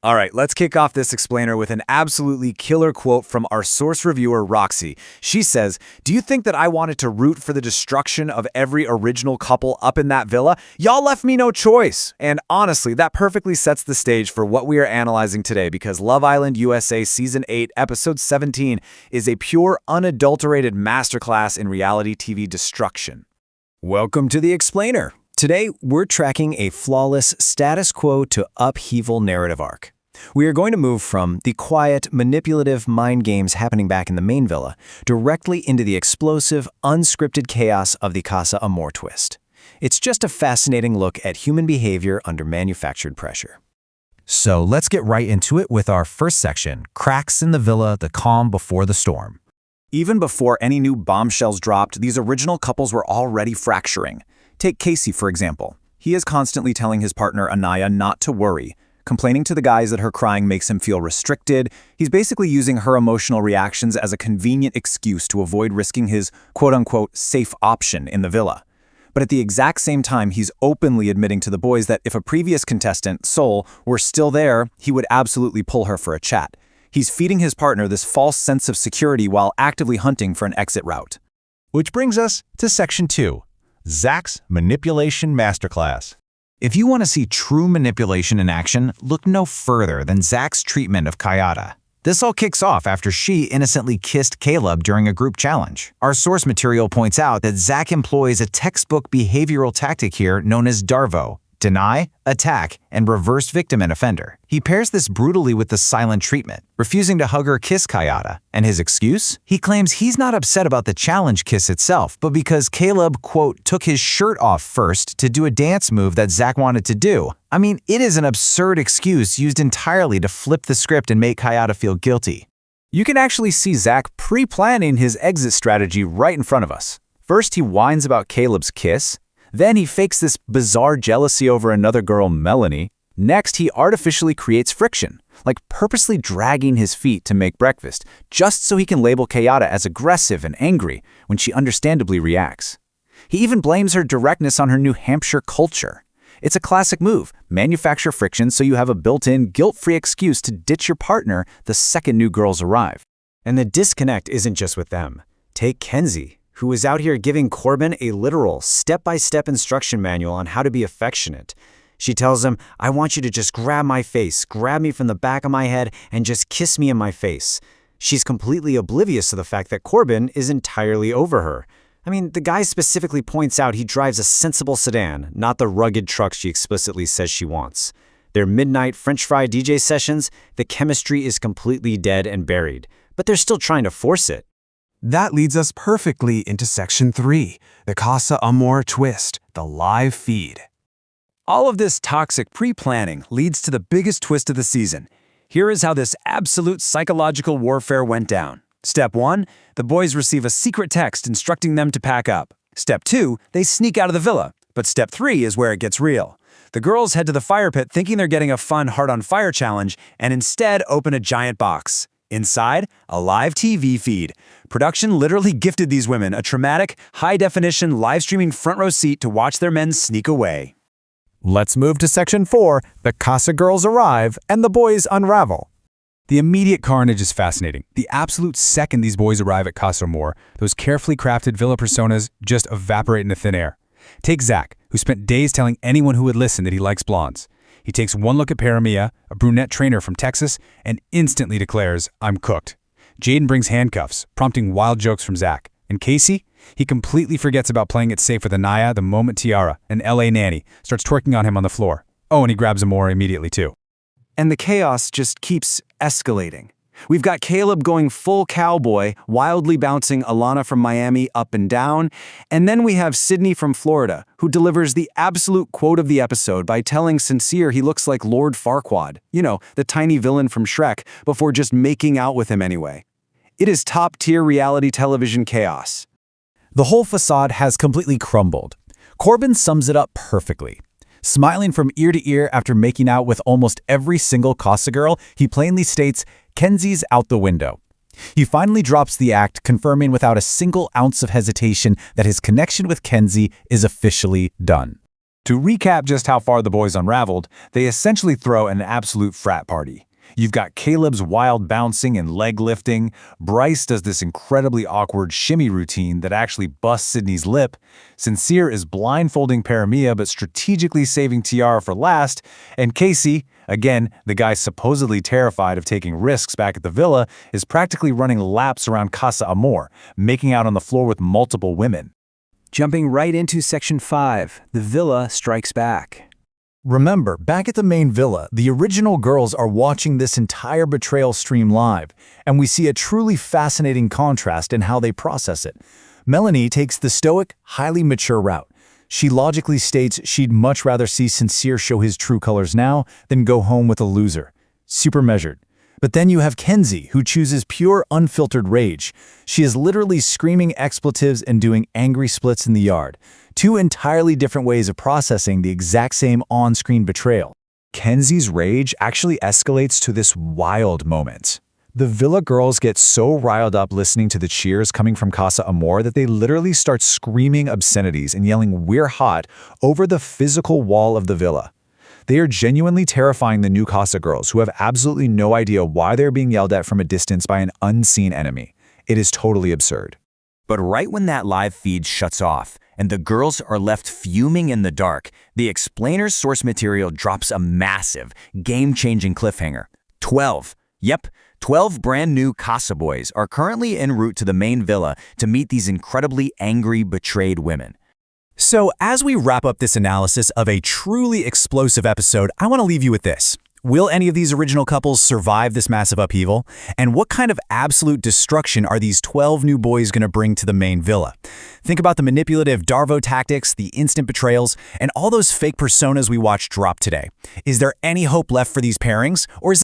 All right, let's kick off this explainer with an absolutely killer quote from our source reviewer, Roxy. She says, "Do you think that I wanted to root for the destruction of every original couple up in that villa? Y'all left me no choice." And honestly, that perfectly sets the stage for what we are analyzing today, because Love Island USA Season 8, Episode 17 is a pure, unadulterated masterclass in reality TV destruction. Welcome to the explainer. Today, we're tracking a flawless status quo to upheaval narrative arc. We are going to move from the quiet, manipulative mind games happening back in the main villa directly into the explosive, unscripted chaos of the Casa Amor twist. It's just a fascinating look at human behavior under manufactured pressure. So let's get right into it with our first section, Cracks in the Villa, the Calm Before the Storm. Even before any new bombshells dropped, these original couples were already fracturing. Take Casey, for example. He is constantly telling his partner, Anaya, not to worry, complaining to the guys that her crying makes him feel restricted. He's basically using her emotional reactions as a convenient excuse to avoid risking his quote-unquote safe option in the villa. But at the exact same time, he's openly admitting to the boys that if a previous contestant, Sol, were still there, he would absolutely pull her for a chat. He's feeding his partner this false sense of security while actively hunting for an exit route. Which brings us to Section 2. Zach's Manipulation Masterclass. If you want to see true manipulation in action, look no further than Zach's treatment of Kayada. This all kicks off after she innocently kissed Caleb during a group challenge. Our source material points out that Zach employs a textbook behavioral tactic here known as DARVO: deny, attack, and reverse victim and offender. He pairs this brutally with the silent treatment, refusing to hug or kiss Kayada. And his excuse? He claims he's not upset about the challenge kiss itself, but because Caleb, quote, took his shirt off first to do a dance move that Zach wanted to do. I mean, it is an absurd excuse used entirely to flip the script and make Kayada feel guilty. You can actually see Zach pre-planning his exit strategy right in front of us. First, he whines about Caleb's kiss. Then he fakes this bizarre jealousy over another girl, Melanie. Next, he artificially creates friction, like purposely dragging his feet to make breakfast, just so he can label Kayada as aggressive and angry when she understandably reacts. He even blames her directness on her New Hampshire culture. It's a classic move: manufacture friction so you have a built-in, guilt-free excuse to ditch your partner the second new girls arrive. And the disconnect isn't just with them. Take Kenzie, who is out here giving Corbin a literal step-by-step instruction manual on how to be affectionate. She tells him, "I want you to just grab my face, grab me from the back of my head, and just kiss me in my face." She's completely oblivious to the fact that Corbin is entirely over her. I mean, the guy specifically points out he drives a sensible sedan, not the rugged truck she explicitly says she wants. Their midnight French fry DJ sessions, the chemistry is completely dead and buried, but they're still trying to force it. That leads us perfectly into Section 3, the Casa Amor twist, the live feed. All of this toxic pre-planning leads to the biggest twist of the season. Here is how this absolute psychological warfare went down. Step 1, the boys receive a secret text instructing them to pack up. Step 2, they sneak out of the villa. But Step 3 is where it gets real. The girls head to the fire pit thinking they're getting a fun Heart on Fire challenge and instead open a giant box. Inside, a live TV feed. Production literally gifted these women a traumatic, high-definition live-streaming front row seat to watch their men sneak away. Let's move to Section 4, the Casa girls arrive and the boys unravel. The immediate carnage is fascinating. The absolute second these boys arrive at Casa Amor, those carefully crafted villa personas just evaporate into thin air. Take Zach, who spent days telling anyone who would listen that he likes blondes. He takes one look at Paramia, a brunette trainer from Texas, and instantly declares, "I'm cooked." Jaden brings handcuffs, prompting wild jokes from Zach. And Casey? He completely forgets about playing it safe with Anaya the moment Tiara, an LA nanny, starts twerking on him on the floor. Oh, and he grabs Amor immediately too. And the chaos just keeps escalating. We've got Caleb going full cowboy, wildly bouncing Alana from Miami up and down. And then we have Sydney from Florida, who delivers the absolute quote of the episode by telling Sincere he looks like Lord Farquaad, you know, the tiny villain from Shrek, before just making out with him anyway. It is top-tier reality television chaos. The whole facade has completely crumbled. Corbin sums it up perfectly. Smiling from ear to ear after making out with almost every single Casa girl, he plainly states, "Kenzie's out the window." He finally drops the act, confirming without a single ounce of hesitation that his connection with Kenzie is officially done. To recap just how far the boys unraveled, they essentially throw an absolute frat party. You've got Caleb's wild bouncing and leg lifting, Bryce does this incredibly awkward shimmy routine that actually busts Sydney's lip, Sincere is blindfolding Paramia but strategically saving Tiara for last, and Casey, again, the guy supposedly terrified of taking risks back at the villa, is practically running laps around Casa Amor, making out on the floor with multiple women. Jumping right into Section 5, the villa strikes back. Remember, back at the main villa, the original girls are watching this entire betrayal stream live, and we see a truly fascinating contrast in how they process it. Melanie takes the stoic, highly mature route. She logically states she'd much rather see Sincere show his true colors now than go home with a loser. Super measured. But then you have Kenzie, who chooses pure, unfiltered rage. She is literally screaming expletives and doing angry splits in the yard. Two entirely different ways of processing the exact same on-screen betrayal. Kenzie's rage actually escalates to this wild moment. The villa girls get so riled up listening to the cheers coming from Casa Amor that they literally start screaming obscenities and yelling "We're hot" over the physical wall of the villa. They are genuinely terrifying the new Casa girls, who have absolutely no idea why they're being yelled at from a distance by an unseen enemy. It is totally absurd. But right when that live feed shuts off and the girls are left fuming in the dark, the explainer's source material drops a massive, game-changing cliffhanger. 12 brand new Casa boys are currently en route to the main villa to meet these incredibly angry, betrayed women. So as we wrap up this analysis of a truly explosive episode, I want to leave you with this. Will any of these original couples survive this massive upheaval? And what kind of absolute destruction are these 12 new boys going to bring to the main villa? Think about the manipulative Darvo tactics, the instant betrayals, and all those fake personas we watched drop today. Is there any hope left for these pairings, or is